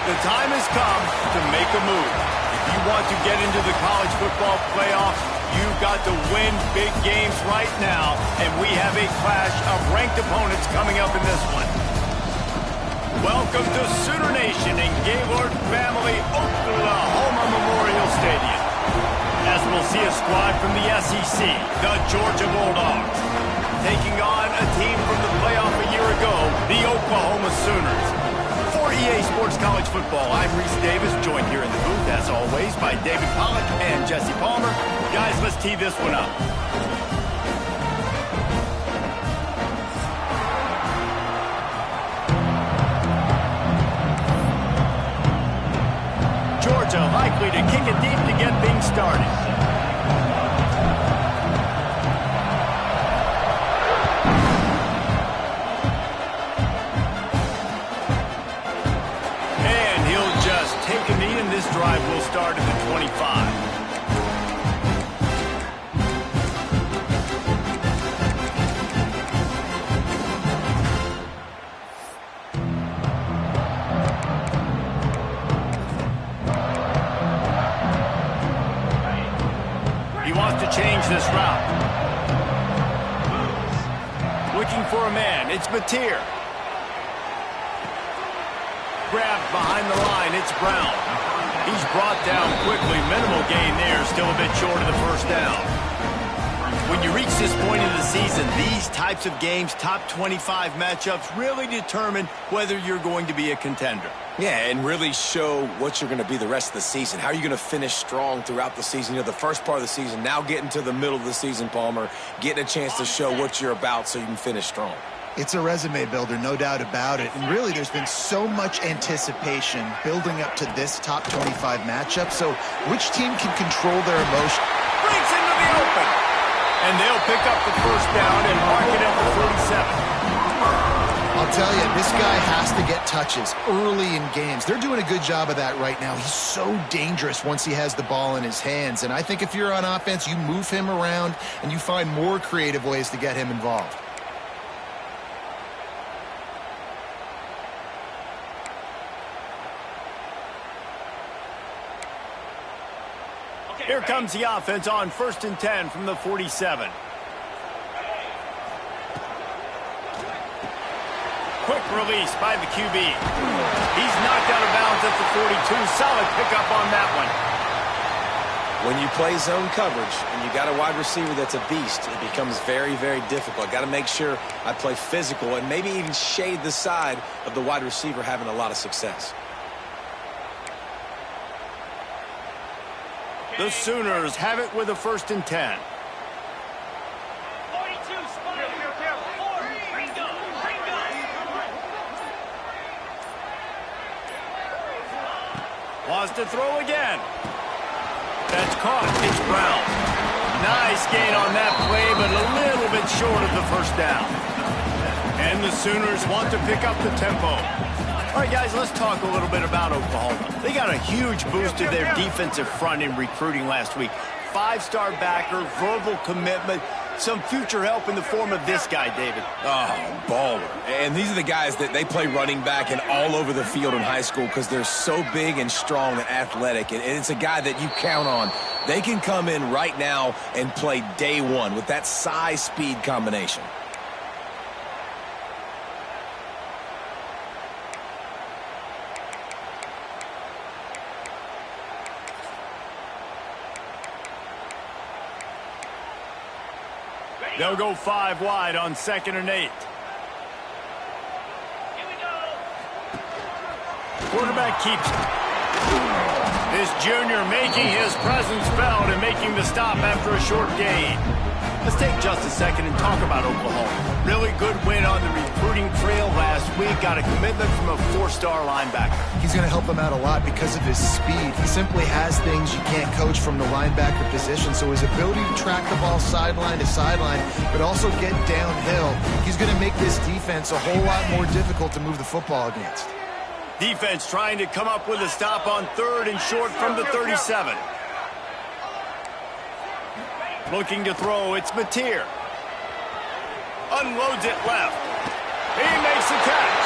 The time has come to make a move. If you want to get into the college football playoffs, you've got to win big games right now, and we have a clash of ranked opponents coming up in this one. Welcome to Sooner Nation in Gaylord Family Oklahoma Memorial Stadium. As we'll see a squad from the SEC, the Georgia Bulldogs, taking on a team from the playoff a year ago, the Oklahoma Sooners. For EA Sports College Football, I'm Reese Davis, joined here in the booth, as always, by David Pollack and Jesse Palmer. Guys, let's tee this one up. Georgia likely to kick it deep to get things started. This drive will start at the 25. He wants to change this route. Looking for a man. It's Mateer. Grabbed behind the line. It's Brown. He's brought down quickly. Minimal gain there. Still a bit short of the first down. When you reach this point in the season, these types of games, top 25 matchups, really determine whether you're going to be a contender. Yeah, and really show what you're going to be the rest of the season. How are you going to finish strong throughout the season? You know, the first part of the season, now getting to the middle of the season, Palmer, getting a chance to show what you're about so you can finish strong. It's a resume builder, no doubt about it. And really, there's been so much anticipation building up to this top 25 matchup. So which team can control their emotion? Breaks into the open. And they'll pick up the first down and mark it at the 47. I'll tell you, this guy has to get touches early in games. They're doing a good job of that right now. He's so dangerous once he has the ball in his hands. And I think if you're on offense, you move him around and you find more creative ways to get him involved. Here comes the offense on 1st and 10 from the 47. Quick release by the QB. He's knocked out of bounds at the 42. Solid pickup on that one. When you play zone coverage and you got a wide receiver that's a beast, it becomes very, very difficult. Got to make sure I play physical and maybe even shade the side of the wide receiver having a lot of success. The Sooners have it with a 1st and 10. Wants to throw again. That's caught. It's Brown. Nice gain on that play, but a little bit short of the first down. And the Sooners want to pick up the tempo. All right, guys, let's talk a little bit about Oklahoma. They got a huge boost to their defensive front in recruiting last week. 5-star backer, verbal commitment, some future help in the form of this guy, David. Oh, baller. And these are the guys that they play running back and all over the field in high school because they're so big and strong and athletic. And it's a guy that you count on. They can come in right now and play day one with that size-speed combination. They'll go 5 wide on 2nd and 8. Quarterback keeps it. This junior making his presence felt and making the stop after a short gain. Let's take just a second and talk about Oklahoma. Really good win on the recruiting trail last week. Got a commitment from a 4-star linebacker. He's going to help them out a lot because of his speed. He simply has things you can't coach from the linebacker position. So his ability to track the ball sideline to sideline, but also get downhill, he's going to make this defense a whole lot more difficult to move the football against. Defense trying to come up with a stop on 3rd and short from the 37. Looking to throw, it's Mateer. Unloads it left. He makes the catch.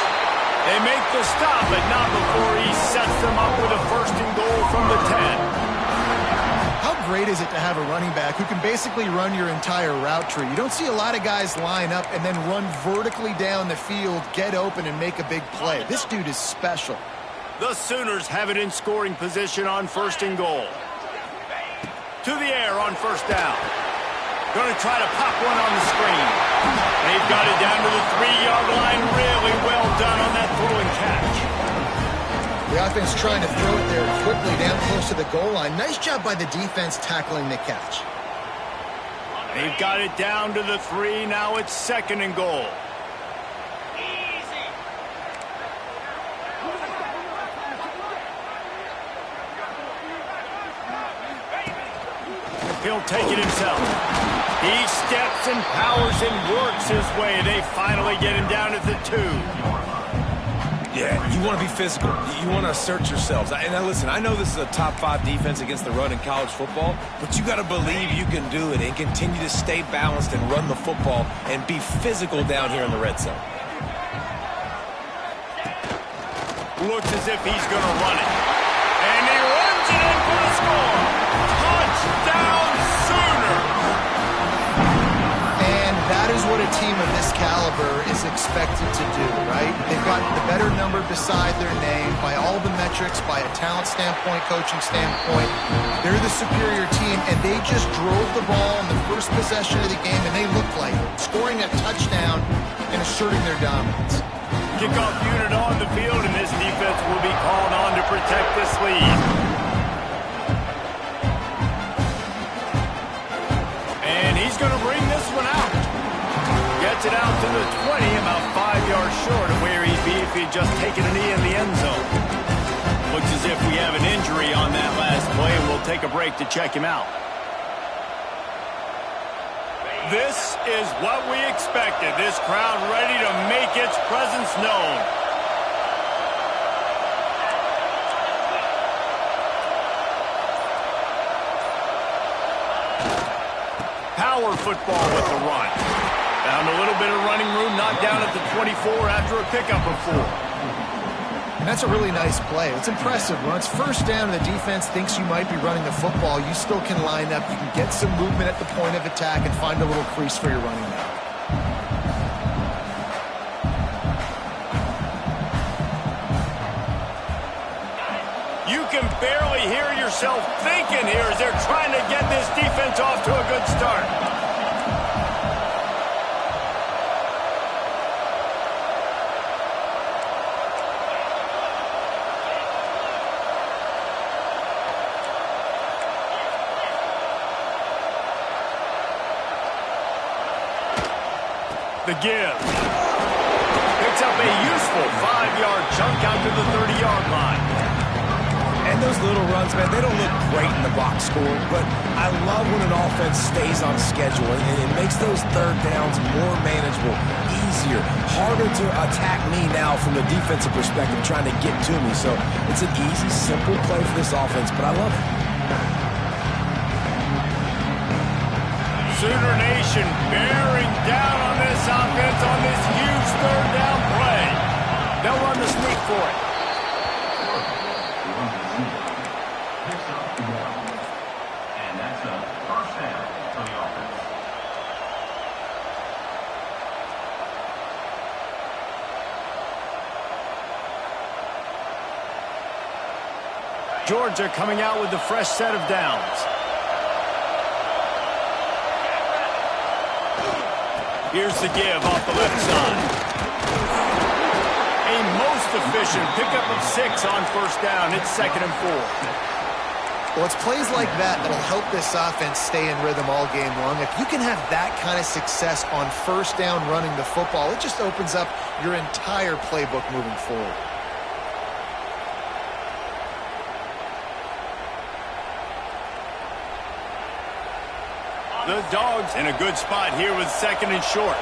They make the stop, but not before he sets them up with a 1st and goal from the 10. How great is it to have a running back who can basically run your entire route tree? You don't see a lot of guys line up and then run vertically down the field, get open, and make a big play. This dude is special. The Sooners have it in scoring position on 1st and goal. To the air on 1st down. Going to try to pop one on the screen. They've got it down to the 3-yard line. Really well done on that throw and catch. The offense trying to throw it there quickly down close to the goal line. Nice job by the defense tackling the catch. They've got it down to the 3. Now it's 2nd and goal. He'll take it himself. He steps and powers and works his way. They finally get him down at the 2. Yeah, you want to be physical. You want to assert yourselves. And now listen, I know this is a top 5 defense against the run in college football, but you got to believe you can do it and continue to stay balanced and run the football and be physical down here in the red zone. Looks as if he's going to run it. And he runs it in for the score. Touchdown, Sooners! And that is what a team of this caliber is expected to do, right? They've got the better number beside their name by all the metrics, by a talent standpoint, coaching standpoint. They're the superior team, and they just drove the ball in the first possession of the game, and they looked like scoring a touchdown and asserting their dominance. Kickoff unit on the field, and this defense will be called on to protect this lead. And he's going to bring this one out. Gets it out to the 20, about 5 yards short of where he'd be if he'd just taken a knee in the end zone. Looks as if we have an injury on that last play, and we'll take a break to check him out. This is what we expected. This crowd ready to make its presence known. Power football with the run. Found a little bit of running room, knocked down at the 24 after a pickup of 4. And that's a really nice play. It's impressive. When it's 1st down and the defense thinks you might be running the football, you still can line up. You can get some movement at the point of attack and find a little crease for your running back. You can barely hear yourself thinking here as they're trying to get this defense off to a good start. The give. Picks up a useful 5-yard chunk out to the 30-yard line. And those little runs, man, they don't look great in the box score, but I love when an offense stays on schedule, and it makes those 3rd downs more manageable, easier, harder to attack me now from the defensive perspective, trying to get to me. So it's an easy, simple play for this offense, but I love it. Sooner Nation bearing down on this offense on this huge 3rd down play. They'll run the sneak for it. And that's a 1st down for the offense. Georgia coming out with the fresh set of downs. Here's the give off the left side. A most efficient pickup of 6 on 1st down. It's 2nd and 4. Well, it's plays like that that'll help this offense stay in rhythm all game long. If you can have that kind of success on 1st down running the football, it just opens up your entire playbook moving forward. The Dogs in a good spot here with 2nd and short.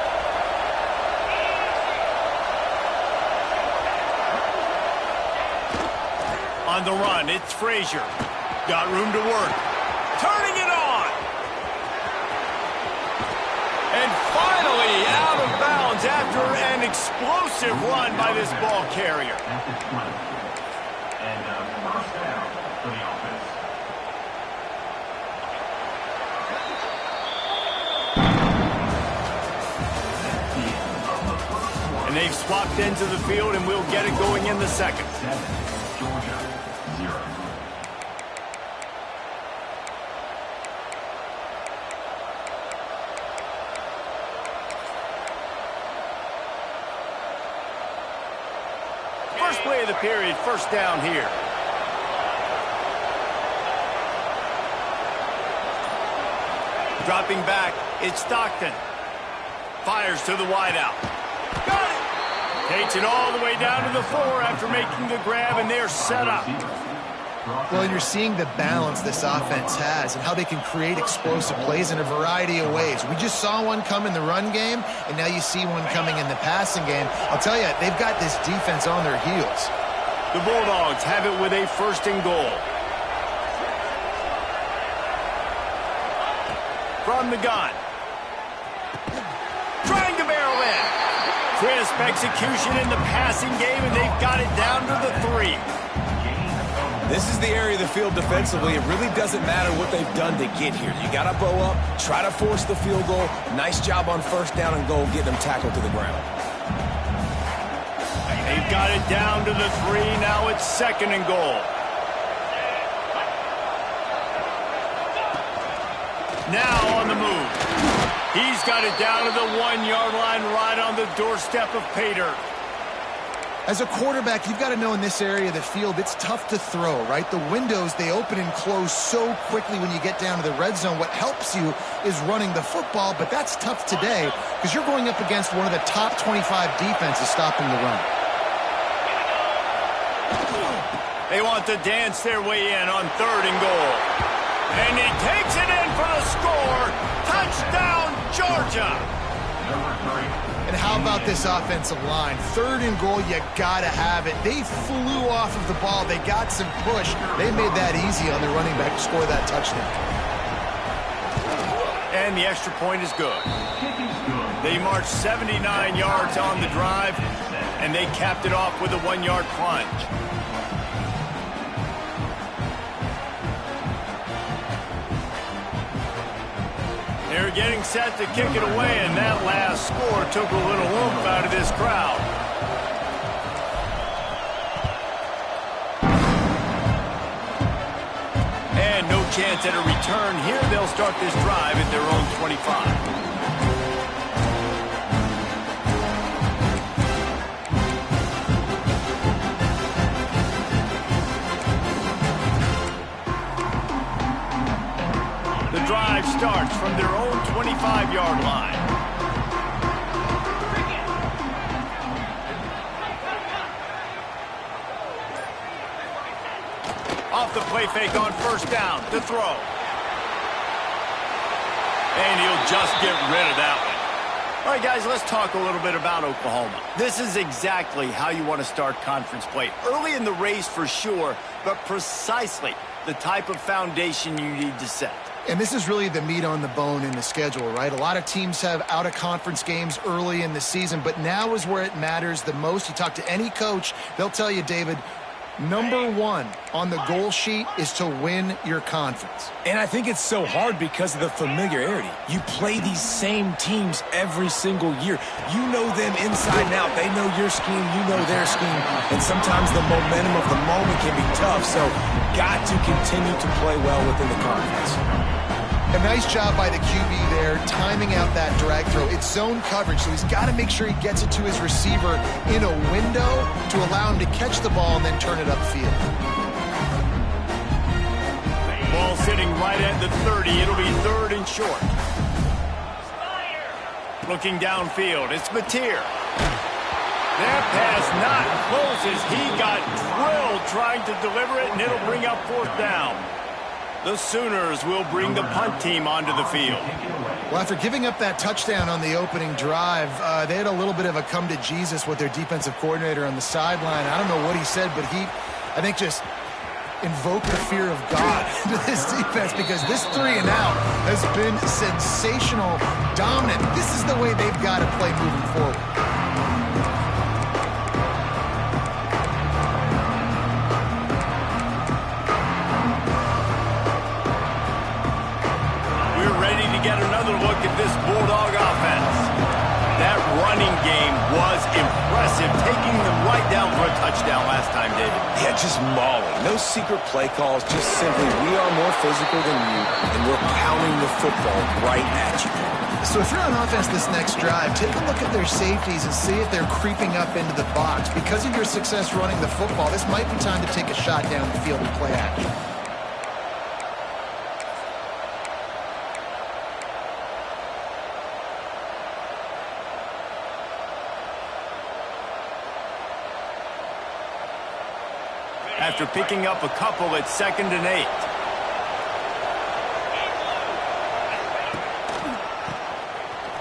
On the run, it's Frazier. Got room to work. Turning it on. And finally out of bounds after after an explosive run by this ball carrier. At the 20. And first down for the offense. And they've swapped into the field, and we'll get it going in the second. 7, Georgia, 0. First play of the period, first down here. Dropping back, it's Stockton. Fires to the wideout. Got it! Takes it all the way down to the 4 after making the grab, and they're set up. Well, and you're seeing the balance this offense has and how they can create explosive plays in a variety of ways. We just saw one come in the run game, and now you see one coming in the passing game. I'll tell you, they've got this defense on their heels. The Bulldogs have it with a first and goal. From the gun. Trying to barrel in. Crisp execution in the passing game, and they've got it down to the 3. This is the area of the field defensively. It really doesn't matter what they've done to get here. You got to bow up, try to force the field goal. Nice job on first down and goal, getting them tackled to the ground. They've got it down to the 3. Now it's second and goal. Now on the move. He's got it down to the 1-yard line, right on the doorstep of Pater. As a quarterback, you've got to know in this area of the field, it's tough to throw, right? The windows, they open and close so quickly when you get down to the red zone. What helps you is running the football, but that's tough today because you're going up against one of the top 25 defenses stopping the run. They want to dance their way in on third and goal. And he takes it in for the score. Touchdown, Georgia. And how about this offensive line? Third and goal, you got to have it. They flew off of the ball. They got some push. They made that easy on their running back to score that touchdown. And the extra point is good. They marched 79 yards on the drive, and they capped it off with a 1-yard plunge. They're getting set to kick it away, and that last score took a little oomph out of this crowd. And no chance at a return here. They'll start this drive at their own 25. Drive starts from their own 25-yard line. Off the play fake on first down to throw. And he'll just get rid of that one. All right, guys, let's talk a little bit about Oklahoma. This is exactly how you want to start conference play. Early in the race for sure, but precisely the type of foundation you need to set. And this is really the meat on the bone in the schedule, right? A lot of teams have out-of-conference games early in the season, but now is where it matters the most. You talk to any coach, they'll tell you, David, number 1 on the goal sheet is to win your conference. And I think it's so hard because of the familiarity. You play these same teams every single year. You know them inside and out. They know your scheme, you know their scheme, and sometimes the momentum of the moment can be tough, so got to continue to play well within the conference. A nice job by the QB there, timing out that drag throw. It's zone coverage, so he's got to make sure he gets it to his receiver in a window to allow him to catch the ball and then turn it upfield. Ball sitting right at the 30. It'll be third and short. Looking downfield, it's Mateer. That pass not close as he got drilled trying to deliver it, and it'll bring up fourth down. The Sooners will bring the punt team onto the field. Well, after giving up that touchdown on the opening drive, they had a little bit of a come to Jesus with their defensive coordinator on the sideline. I don't know what he said, but I think just invoke the fear of God into this defense, because this 3-and-out has been sensational, dominant. This is the way they've got to play moving forward. We're ready to get another look at this Bulldog offense. That running game was impressive, taking them right down for a touchdown last time, David. Yeah, just mauling. No secret play calls, just simply we are more physical than you, and we're pounding the football right at you. So if you're on offense this next drive, take a look at their safeties and see if they're creeping up into the box. Because of your success running the football, this might be time to take a shot down the field and play action. After picking up a couple at 2nd and 8.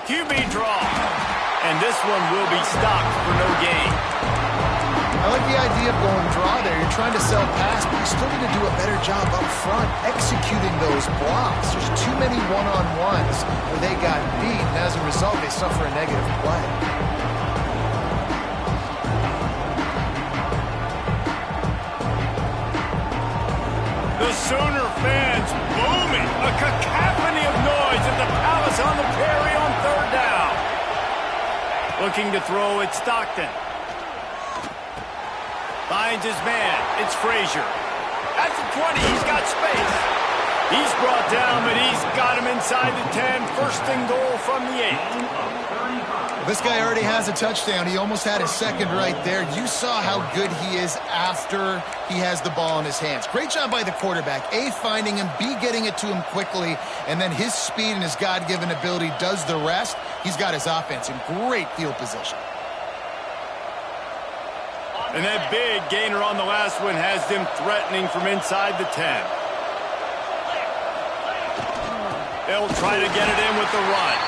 QB draw. And this one will be stopped for no gain. I like the idea of going draw there. You're trying to sell pass, but you still need to do a better job up front executing those blocks. There's too many one-on-ones where they got beat, and as a result, they suffer a negative play. The Sooner fans booming. A cacophony of noise at the Palace on the Prairie on 3rd down. Looking to throw at Stockton. Finds his man. It's Frazier. At the 20, he's got space. He's brought down, but he's got him inside the 10. 1st and goal from the 8. This guy already has a touchdown. He almost had his second right there. You saw how good he is after he has the ball in his hands. Great job by the quarterback. A, finding him, B, getting it to him quickly, and then his speed and his God-given ability does the rest. He's got his offense in great field position. And that big gainer on the last one has them threatening from inside the 10. They'll try to get it in with the run.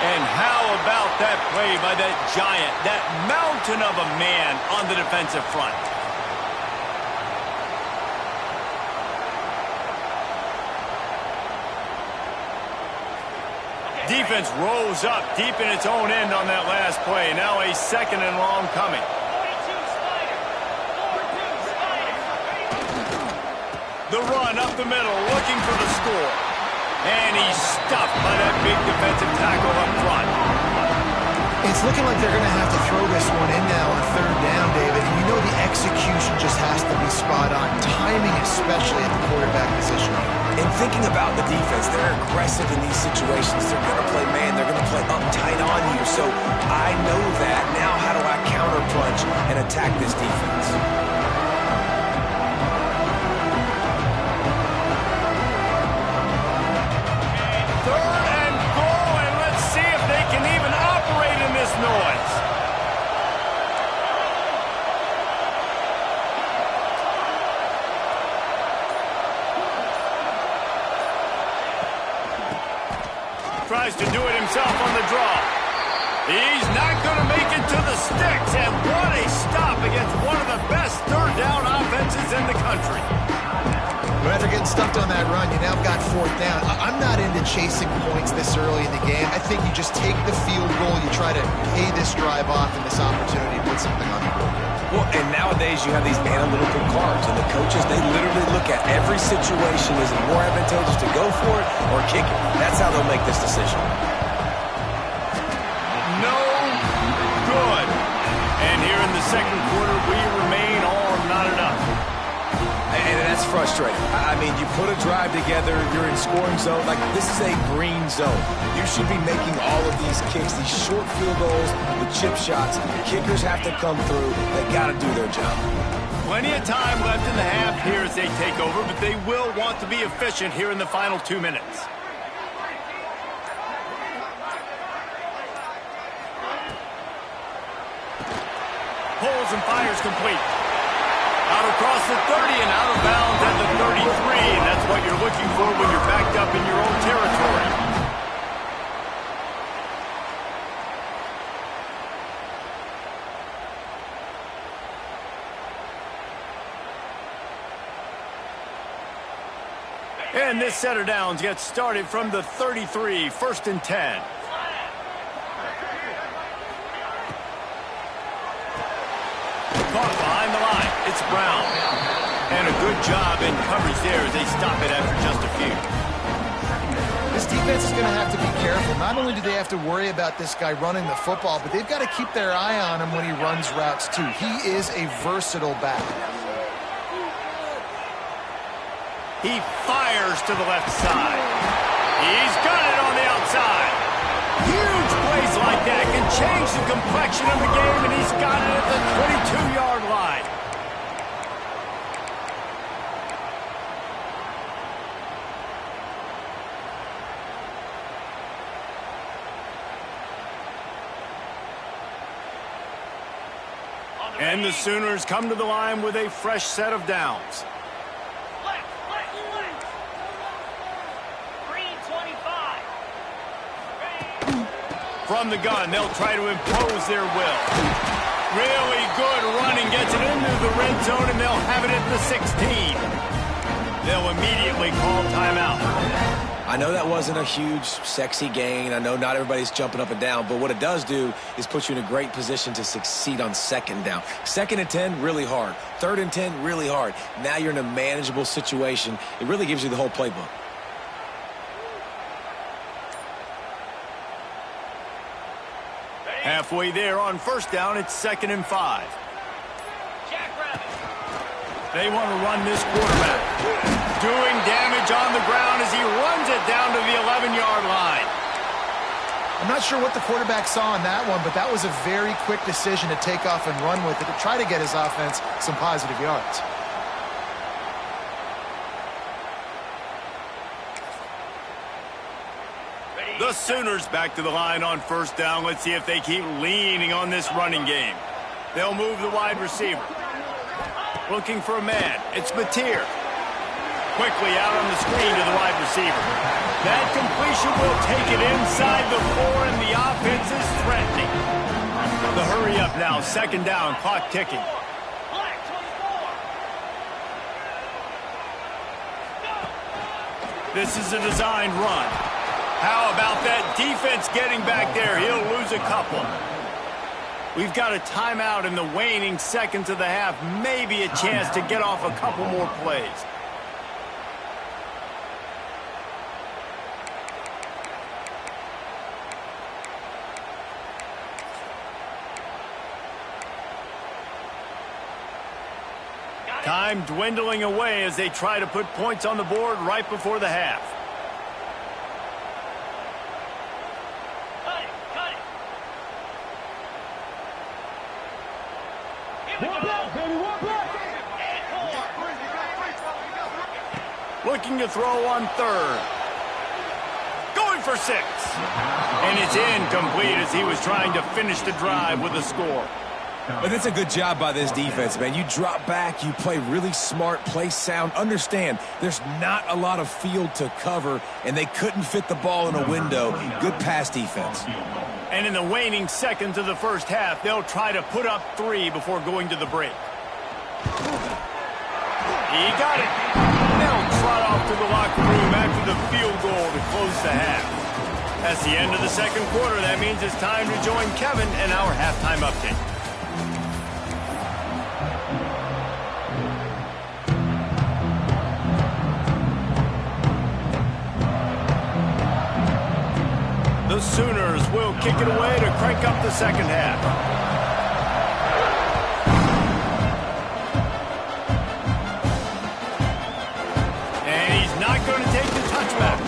And how about that play by that giant, that mountain of a man on the defensive front? Defense rose up deep in its own end on that last play. Now a 2nd and long coming. The run up the middle, looking for the score. And he's stuffed by that big defensive tackle up front. It's looking like they're going to have to throw this one in now on 3rd down, David. And you know the execution just has to be spot on. Timing especially at the quarterback position. And thinking about the defense, they're aggressive in these situations. They're going to play man. They're going to play uptight on you. So I know that. Now how do I counterpunch and attack this defense? Noise. Tries to do it himself on the draw. He's not going to make it to the sticks, and what a stop against one of the best 3rd down offenses in the country. But after getting stuffed on that run, you now got 4th down. I'm not into chasing points this early in the game. I think you just take the field goal. You try to pay this drive off and this opportunity to put something on the board. Well, and nowadays you have these analytical cards, and the coaches, they literally look at every situation. Is it more advantageous to go for it or kick it? That's how they'll make this decision. No good. And here in the 2nd quarter, we remain all not enough. And that's frustrating. I mean, you put a drive together, you're in scoring zone. Like, this is a green zone. You should be making all of these kicks, these short field goals, the chip shots. Kickers have to come through. They got to do their job. Plenty of time left in the half here as they take over, but they will want to be efficient here in the final 2 minutes. Pulls and fires complete. Out across the 30 and out of bounds at the 33. And that's what you're looking for when you're backed up in your own territory. And this set of downs gets started from the 33, 1st and 10. Caught behind the line. It's Brown. And a good job in coverage there as they stop it after just a few. This defense is going to have to be careful. Not only do they have to worry about this guy running the football, but they've got to keep their eye on him when he runs routes too. He is a versatile back. He fires to the left side. He's got it on the outside. Huge plays like that can change the complexion of the game, and he's got it at the 22-yard line. And the Sooners come to the line with a fresh set of downs. From the gun, they'll try to impose their will. Really good running, gets it into the red zone, and they'll have it at the 16. They'll immediately call timeout. I know that wasn't a huge, sexy gain. I know not everybody's jumping up and down, but what it does do is put you in a great position to succeed on 2nd down. 2nd and 10, really hard. 3rd and 10, really hard. Now you're in a manageable situation. It really gives you the whole playbook. Halfway there on 1st down, it's 2nd and 5. They want to run this quarterback. Doing damage on the ground as he runs it down to the 11-yard line. I'm not sure what the quarterback saw on that one, but that was a very quick decision to take off and run with it to try to get his offense some positive yards. The Sooners back to the line on 1st down. Let's see if they keep leaning on this running game. They'll move the wide receiver. Looking for a man. It's Mateer. Quickly out on the screen to the wide receiver. That completion will take it inside the 4, and the offense is threatening. The hurry up now. 2nd down. Clock ticking. This is a designed run. How about that defense getting back there? He'll lose a couple. We've got a timeout in the waning seconds of the half. Maybe a chance to get off a couple more plays. Time dwindling away as they try to put points on the board right before the half. Looking to throw on 3rd. Going for 6. And it's incomplete as he was trying to finish the drive with a score. But it's a good job by this defense, man. You drop back, you play really smart, play sound. Understand, there's not a lot of field to cover, and they couldn't fit the ball in a window. Good pass defense. And in the waning seconds of the 1st half, they'll try to put up 3 before going to the break. He got it. They'll trot off to the locker room after the field goal to close the half. That's the end of the 2nd quarter. That means it's time to join Kevin and our halftime update. The Sooners will kick it away to crank up the 2nd half. Going to take the touchback.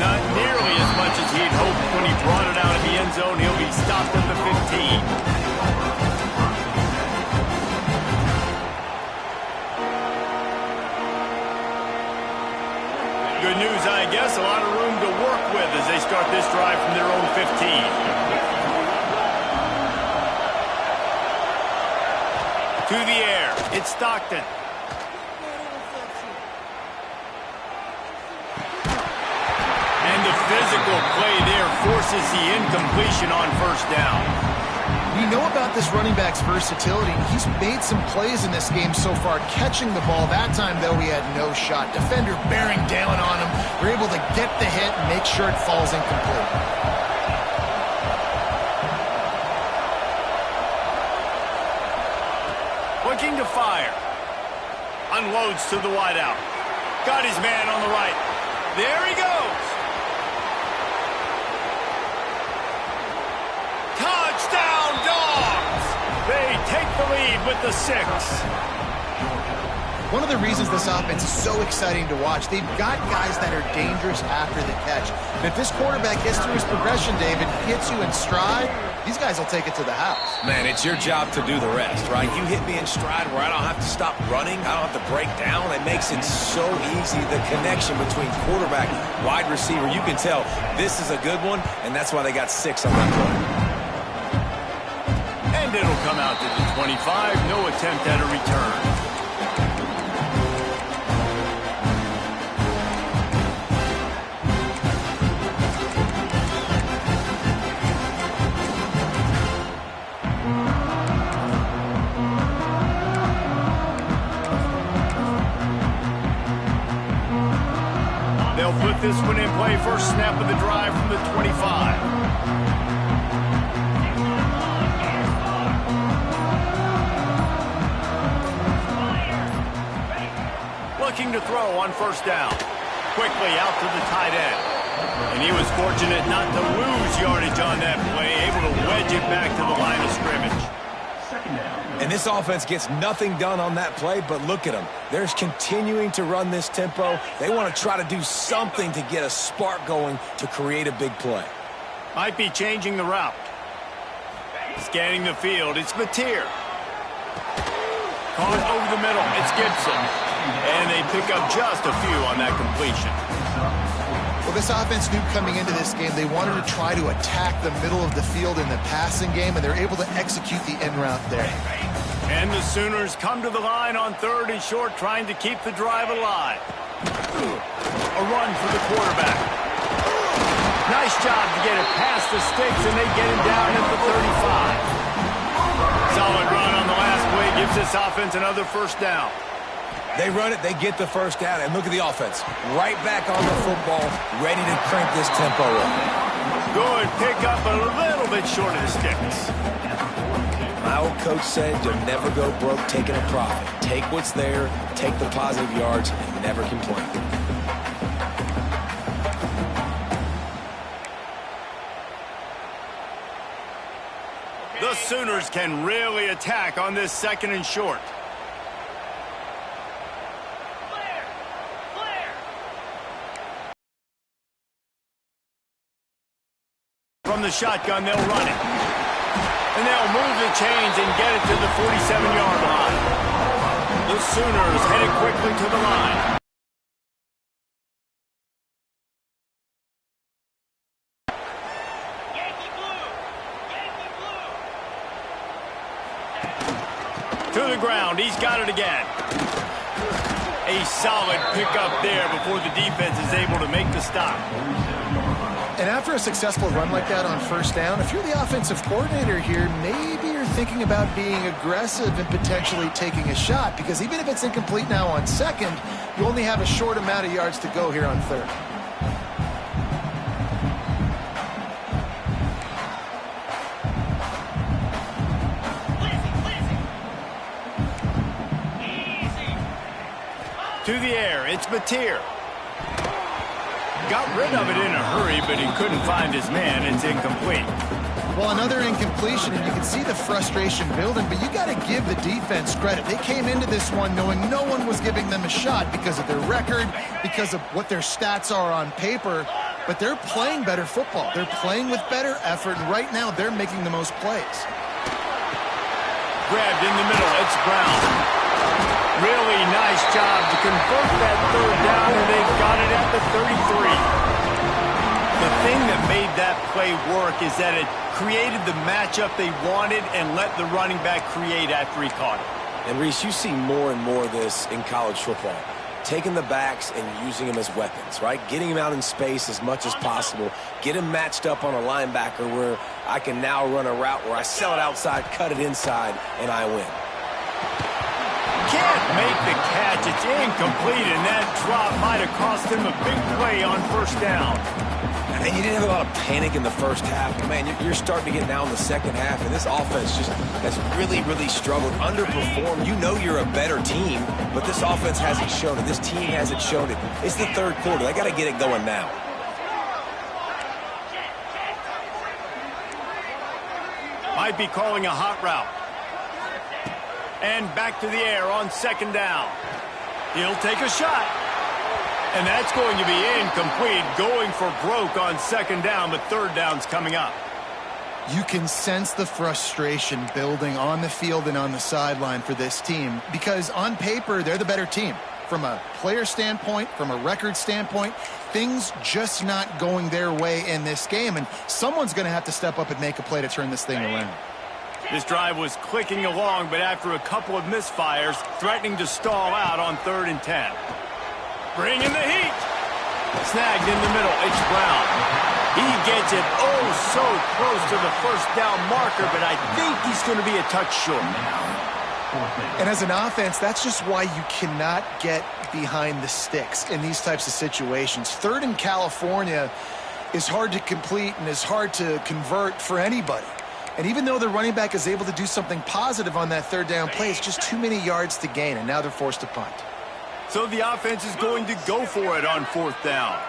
Not nearly as much as he'd hoped when he brought it out of the end zone. He'll be stopped at the 15. Good news, I guess. A lot of room to work with as they start this drive from their own 15. To the air. It's Stockton. And the physical play there forces the incompletion on 1st down. You know about this running back's versatility. He's made some plays in this game so far, catching the ball. That time, though, he had no shot. Defender bearing down on him. We're able to get the hit and make sure it falls incomplete. Looking to fire. Unloads to the wideout. Got his man on the right. There he goes. Touchdown, Dawgs. They take the lead with the 6. One of the reasons this offense is so exciting to watch, they've got guys that are dangerous after the catch. And if this quarterback gets through his progression, David, hits you in stride, these guys will take it to the house. Man, it's your job to do the rest, right? You hit me in stride where I don't have to stop running. I don't have to break down. It makes it so easy. The connection between quarterback, wide receiver, you can tell this is a good one, and that's why they got 6 on that play. And it'll come out to the 25. No attempt at a return. They'll put this one in play. First snap of the drive from the 25. Looking to throw on first down. Quickly out to the tight end. And he was fortunate not to lose yardage on that play, able to wedge it back to the line of scrimmage. And this offense gets nothing done on that play, but look at them. They're continuing to run this tempo. They want to try to do something to get a spark going to create a big play. Might be changing the route. Scanning the field, it's Mateer. Caught over the middle, it's Gibson. And they pick up just a few on that completion. Well, this offense knew coming into this game they wanted to try to attack the middle of the field in the passing game, and they're able to execute the end route there. And the Sooners come to the line on 3rd and short, trying to keep the drive alive. A run for the quarterback. Nice job to get it past the sticks, and they get him down at the 35. Solid run on the last play gives this offense another first down. They run it, they get the first down, and look at the offense. Right back on the football, ready to crank this tempo up. Good pickup, but a little bit short of the sticks. My old coach said you'll never go broke taking a profit. Take what's there, take the positive yards, and never complain. The Sooners can really attack on this 2nd and short. From the shotgun, they'll run it. And they'll move the chains and get it to the 47-yard line. The Sooners headed quickly to the line. To the ground, he's got it again. A solid pickup there before the defense is able to make the stop. And after a successful run like that on first down, if you're the offensive coordinator here, maybe you're thinking about being aggressive and potentially taking a shot, because even if it's incomplete now on 2nd, you only have a short amount of yards to go here on 3rd. To the air, it's Mateer. Got rid of it in a hurry, but he couldn't find his man. It's incomplete. Well, another incompletion, and you can see the frustration building, but you got to give the defense credit. They came into this one knowing no one was giving them a shot because of their record, because of what their stats are on paper, but they're playing better football. They're playing with better effort, and right now they're making the most plays. Grabbed in the middle, it's Brown. Really nice job to convert that 3rd down, and they've got it at the 33. The thing that made that play work is that it created the matchup they wanted and let the running back create after he caught it. And, Reese, you see more and more of this in college football. Taking the backs and using them as weapons, right? Getting them out in space as much as possible. Get them matched up on a linebacker where I can now run a route where I sell it outside, cut it inside, and I win. Can't make the catch. It's incomplete, and that drop might have cost him a big play on first down. And you didn't have a lot of panic in the first half. Man, you're starting to get now in the second half, and this offense just has really, really struggled, underperformed. You know you're a better team, but this offense hasn't shown it. This team hasn't shown it. It's the third quarter. They got to get it going now. Might be calling a hot route. And back to the air on second down. He'll take a shot. And that's going to be incomplete, going for broke on second down, but third down's coming up. You can sense the frustration building on the field and on the sideline for this team because on paper, they're the better team. From a player standpoint, from a record standpoint, things just not going their way in this game, and someone's going to have to step up and make a play to turn this thing around. This drive was clicking along, but after a couple of misfires, threatening to stall out on 3rd and 10. Bringing the heat. Snagged in the middle. It's Brown. He gets it so close to the first down marker, but I think he's going to be a touch short. And as an offense, that's just why you cannot get behind the sticks in these types of situations. 3rd in California is hard to complete and is hard to convert for anybody. And even though the running back is able to do something positive on that 3rd down play, it's just too many yards to gain, and now they're forced to punt. So the offense is going to go for it on 4th down.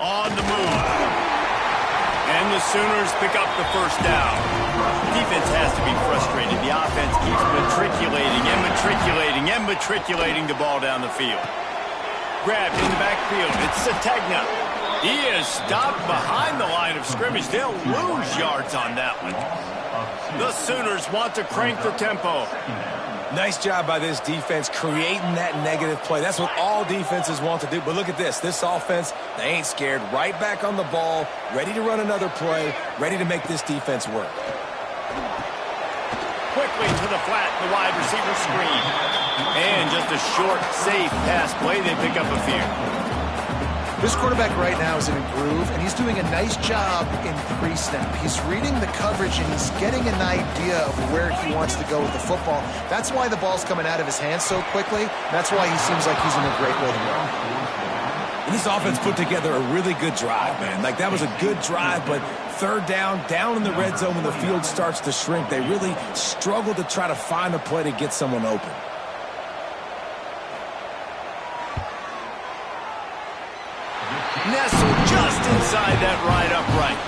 On the move. And the Sooners pick up the first down. Defense has to be frustrated. The offense keeps matriculating the ball down the field. Grabbed in the backfield. It's Sategna. He is stopped behind the line of scrimmage. They'll lose yards on that one. The Sooners want to crank the tempo. Nice job by this defense creating that negative play. That's what all defenses want to do. But look at this. This offense, they ain't scared. Right back on the ball, ready to run another play, ready to make this defense work. Quickly to the flat, the wide receiver screen. And just a short, safe pass play. They pick up a few. This quarterback right now is in a groove, and he's doing a nice job in pre-snap. He's reading the coverage, and he's getting an idea of where he wants to go with the football. That's why the ball's coming out of his hands so quickly. That's why he seems like he's in a great rhythm. And this offense put together a really good drive, man. Like, that was a good drive, but 3rd down in the red zone when the field starts to shrink, they really struggle to try to find a play to get someone open. Nestled just inside that right upright.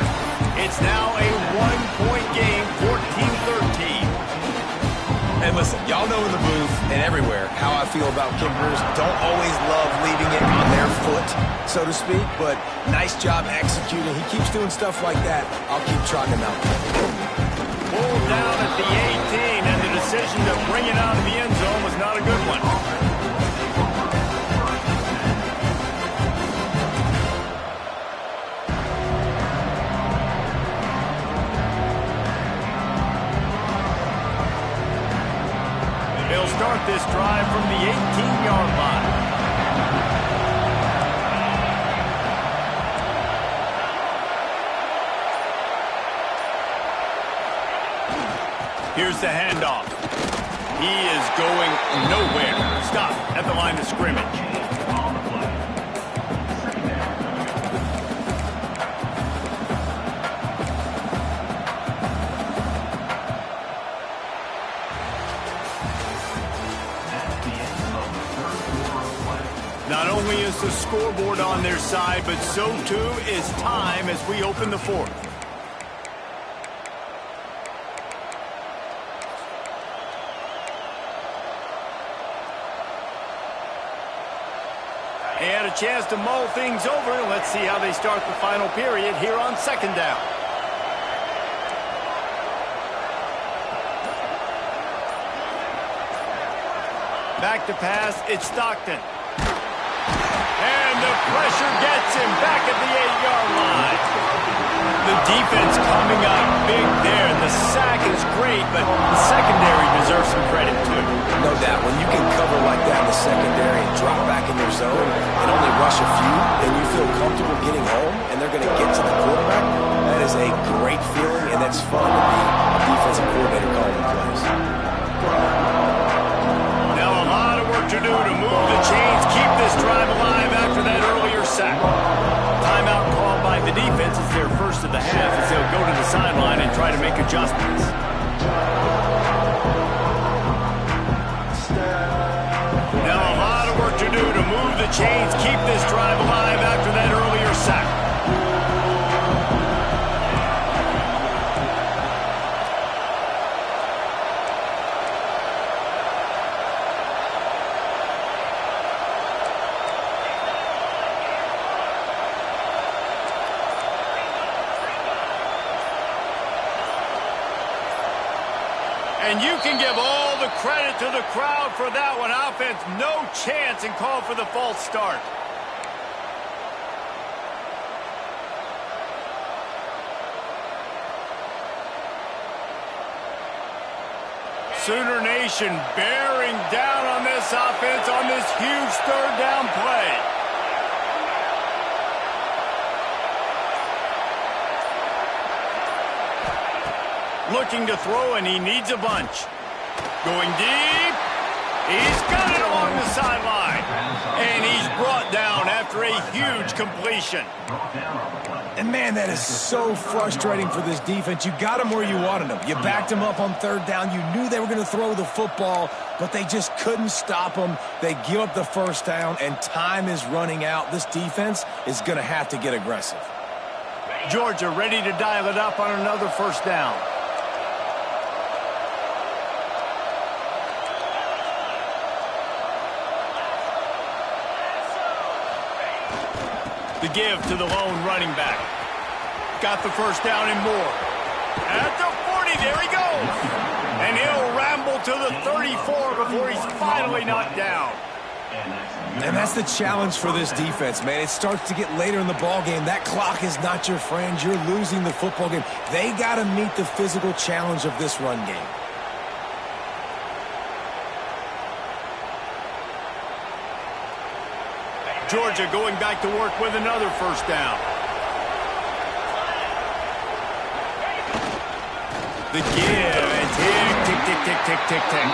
It's now a 1-point game, 14-13. And listen, y'all know in the booth and everywhere how I feel about kickers. Don't always love leaving it on their foot, so to speak, but nice job executing. He keeps doing stuff like that. I'll keep trotting out. Pulled down at the 18, and the decision to bring it out of the end zone was not a good one. They'll start this drive from the 18-yard line. Here's the handoff. He is going nowhere. Stop at the line of scrimmage. Not only is the scoreboard on their side, but so too is time as we open the 4th. And a chance to mull things over. Let's see how they start the final period here on 2nd down. Back to pass, it's Stockton. And the pressure gets him back at the 8-yard line. The defense coming up big there. The sack is great, but the secondary deserves some credit, too. No doubt. When you can cover like that in the secondary and drop back in your zone and only rush a few, and you feel comfortable getting home, and they're going to get to the quarterback, that is a great feeling, and that's fun to be a defensive coordinator calling plays. Now a lot of work to do to move the chains, keep this drive alive after that earlier sack. Timeout called by the defense. It's their first of the half as they'll go to the sideline and try to make adjustments. Now a lot of work to do to move the chains, keep this drive alive after that earlier sack. And you can give all the credit to the crowd for that one. Offense, no chance, and call for the false start. Sooner Nation bearing down on this offense on this huge third down play. Looking to throw, and he needs a bunch. Going deep. He's got it along the sideline. And he's brought down after a huge completion. And, man, that is so frustrating for this defense. You got them where you wanted them. You backed them up on third down. You knew they were going to throw the football, but they just couldn't stop them. They give up the first down, and time is running out. This defense is going to have to get aggressive. Georgia ready to dial it up on another first down. The give to the lone running back. Got the first down and more. At the 40, there he goes. And he'll ramble to the 34 before he's finally knocked down. And that's the challenge for this defense, man. It starts to get later in the ball game. That clock is not your friend. You're losing the football game. They got to meet the physical challenge of this run game. Georgia going back to work with another first down. The give, and tick, tick, tick, tick, tick, tick, tick.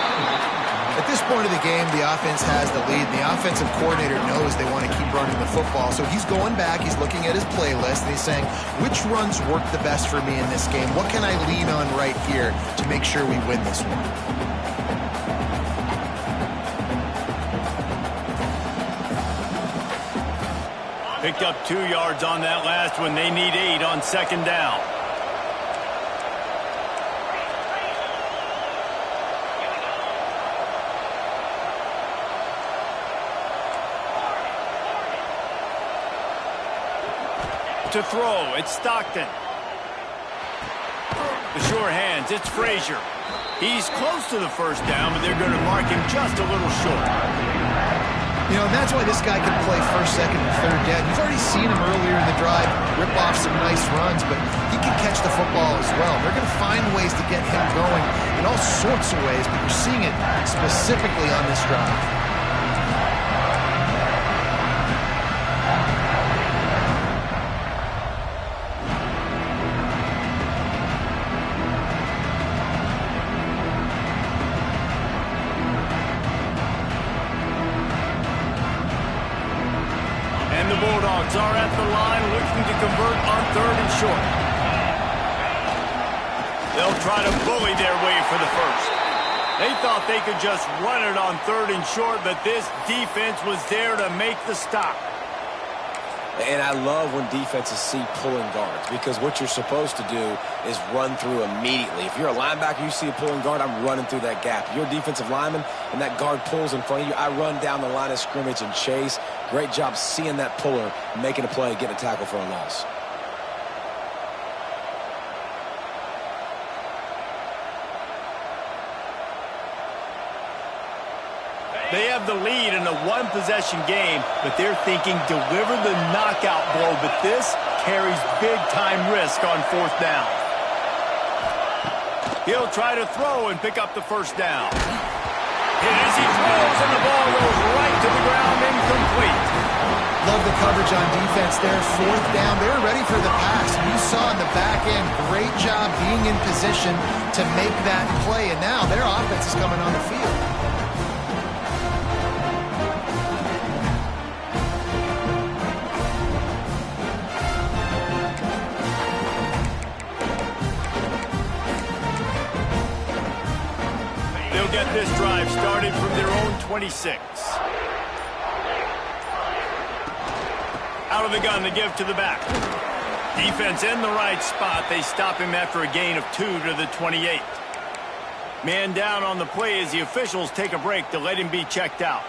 At this point of the game, the offense has the lead. The offensive coordinator knows they want to keep running the football. So he's going back, he's looking at his playlist, and he's saying, which runs work the best for me in this game? What can I lean on right here to make sure we win this one? Picked up 2 yards on that last one. They need 8 on second down. To throw, it's Stockton. The sure hands, it's Frazier. He's close to the first down, but they're going to mark him just a little short. You know, and that's why this guy can play first, second, and third down. You've already seen him earlier in the drive rip off some nice runs, but he can catch the football as well. They're going to find ways to get him going in all sorts of ways, but you're seeing it specifically on this drive. Bulldogs are at the line looking to convert on third and short. They'll try to bully their way for the first. They thought they could just run it on third and short, but this defense was there to make the stop. And I love when defenses see pulling guards, because what you're supposed to do is run through immediately. If you're a linebacker, you see a pulling guard, I'm running through that gap. If you're a defensive lineman and that guard pulls in front of you, I run down the line of scrimmage and chase. Great job seeing that puller, making a play, getting a tackle for a loss. They have the lead in a one-possession game, but they're thinking deliver the knockout blow, but this carries big-time risk on fourth down. He'll try to throw and pick up the first down. And as he throws, and the ball goes right to the ground, incomplete. Love the coverage on defense there. Fourth down. They were ready for the pass. You saw in the back end, great job being in position to make that play. And now their offense is coming on the field. They'll get this drive started from their own 26. Out of the gun to give to the back. Defense in the right spot. They stop him after a gain of 2 to the 28. Man down on the play as the officials take a break to let him be checked out.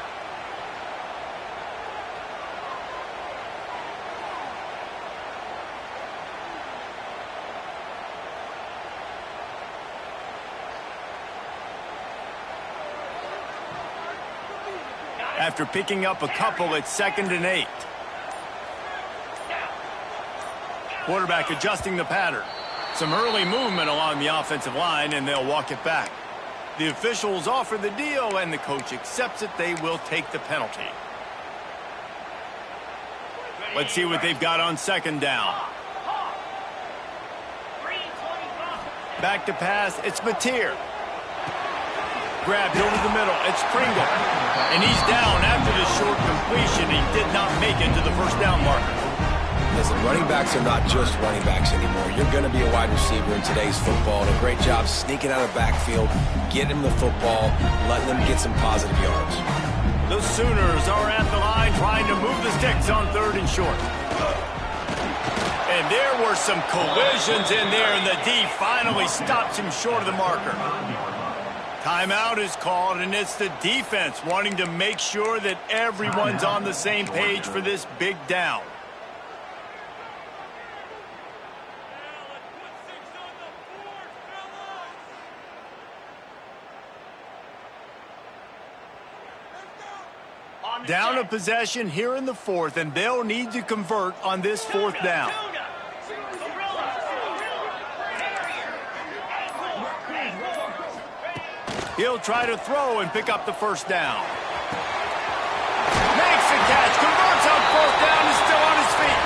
After picking up a couple, it's 2nd and 8. Quarterback adjusting the pattern. Some early movement along the offensive line, and they'll walk it back. The officials offer the deal, and the coach accepts it. They will take the penalty. Let's see what they've got on 2nd down. Back to pass. It's Mateer. Grabbed over the middle. It's Pringle. And he's down after the short completion. He did not make it to the first down marker. Listen, running backs are not just running backs anymore. You're going to be a wide receiver in today's football. And a great job sneaking out of the backfield, getting him the football, letting them get some positive yards. The Sooners are at the line trying to move the sticks on 3rd and short. And there were some collisions in there, and the D finally stops him short of the marker. Timeout is called, and it's the defense wanting to make sure that everyone's on the same page for this big down. Down a possession here in the 4th, and they'll need to convert on this 4th down. He'll try to throw and pick up the first down. Makes the catch, converts on 4th down, is still on his feet.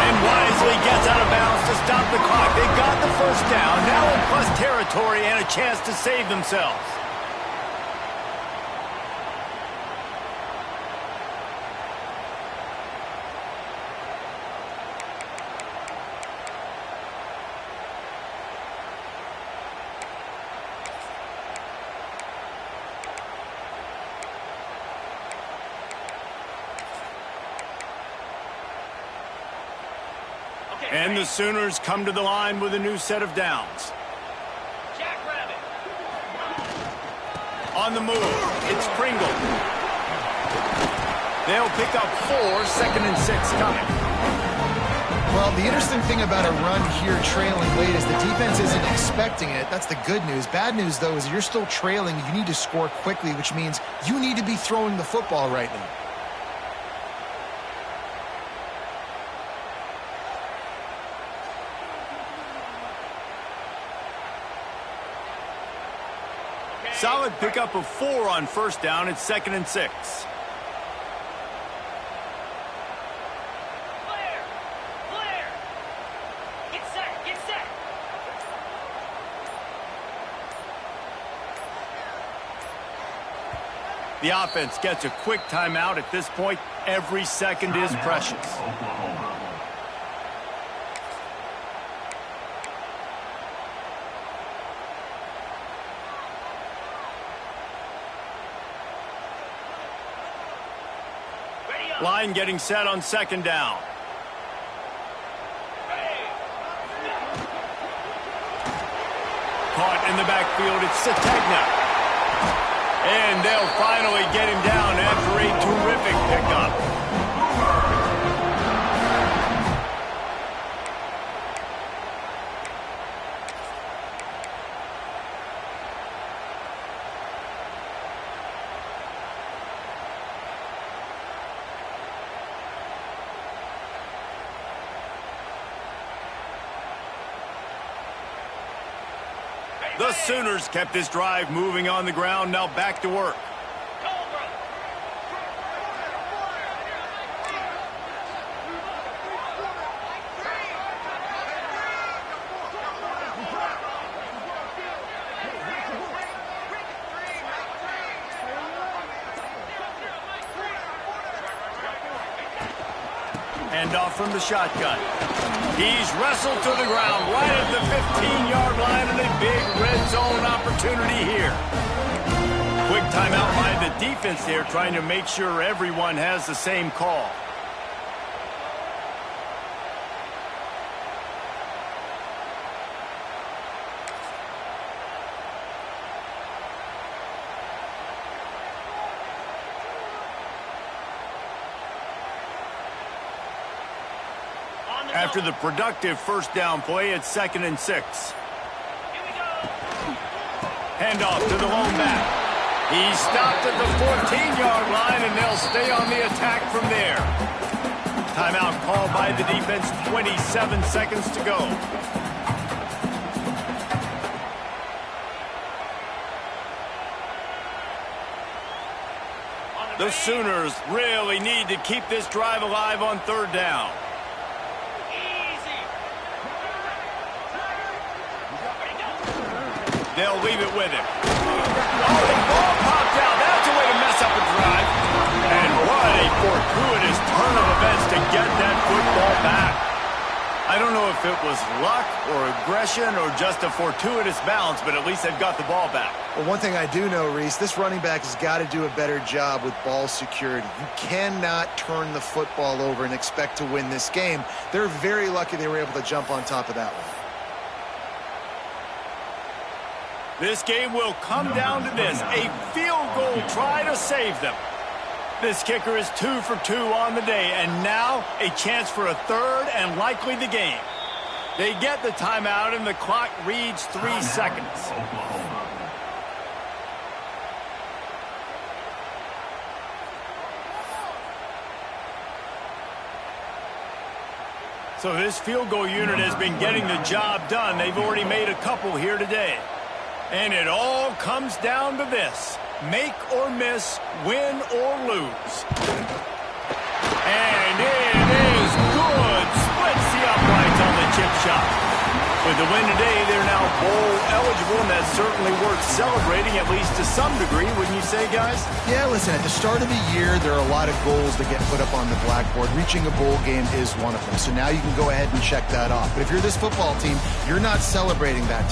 And wisely gets out of bounds to stop the clock. They got the first down, now in plus territory and a chance to save themselves. And the Sooners come to the line with a new set of downs. On the move, it's Pringle. They'll pick up 4, 2nd and 6 coming. Well, the interesting thing about a run here trailing late is the defense isn't expecting it. That's the good news. Bad news, though, is you're still trailing. You need to score quickly, which means you need to be throwing the football right now. Solid pickup of 4 on 1st down. It's 2nd and 6. Get set. The offense gets a quick timeout. At this point, every second is precious. Line getting set on 2nd down. Caught in the backfield, it's Sategna. And they'll finally get him down after a terrific pickup. The Sooners kept this drive moving on the ground. Now back to work. Handoff from the shotgun. He's wrestled to the ground right at the 15-yard line, and a big red zone opportunity here. Quick timeout by the defense there, trying to make sure everyone has the same call. After the productive first down play, it's 2nd and 6. Handoff to the lone back. He stopped at the 14-yard line, and they'll stay on the attack from there. Timeout called by the defense, 27 seconds to go. The Sooners really need to keep this drive alive on 3rd down. They'll leave it with him. Oh, the ball popped out. That's a way to mess up a drive. And what a fortuitous turn of events to get that football back. I don't know if it was luck or aggression or just a fortuitous bounce, but at least they've got the ball back. Well, one thing I do know, Reese, this running back has got to do a better job with ball security. You cannot turn the football over and expect to win this game. They're very lucky they were able to jump on top of that one. This game will come down to this, a field goal try to save them. This kicker is 2 for 2 on the day, and now a chance for a 3rd and likely the game. They get the timeout, and the clock reads 3 seconds. So this field goal unit has been getting the job done. They've already made a couple here today. And it all comes down to this. Make or miss, win or lose. And it is good. Splits the uprights on the chip shot. With the win today, they're now bowl eligible, and that's certainly worth celebrating, at least to some degree, wouldn't you say, guys? Yeah, listen, at the start of the year, there are a lot of goals that get put up on the blackboard. Reaching a bowl game is one of them. So now you can go ahead and check that off. But if you're this football team, you're not celebrating that.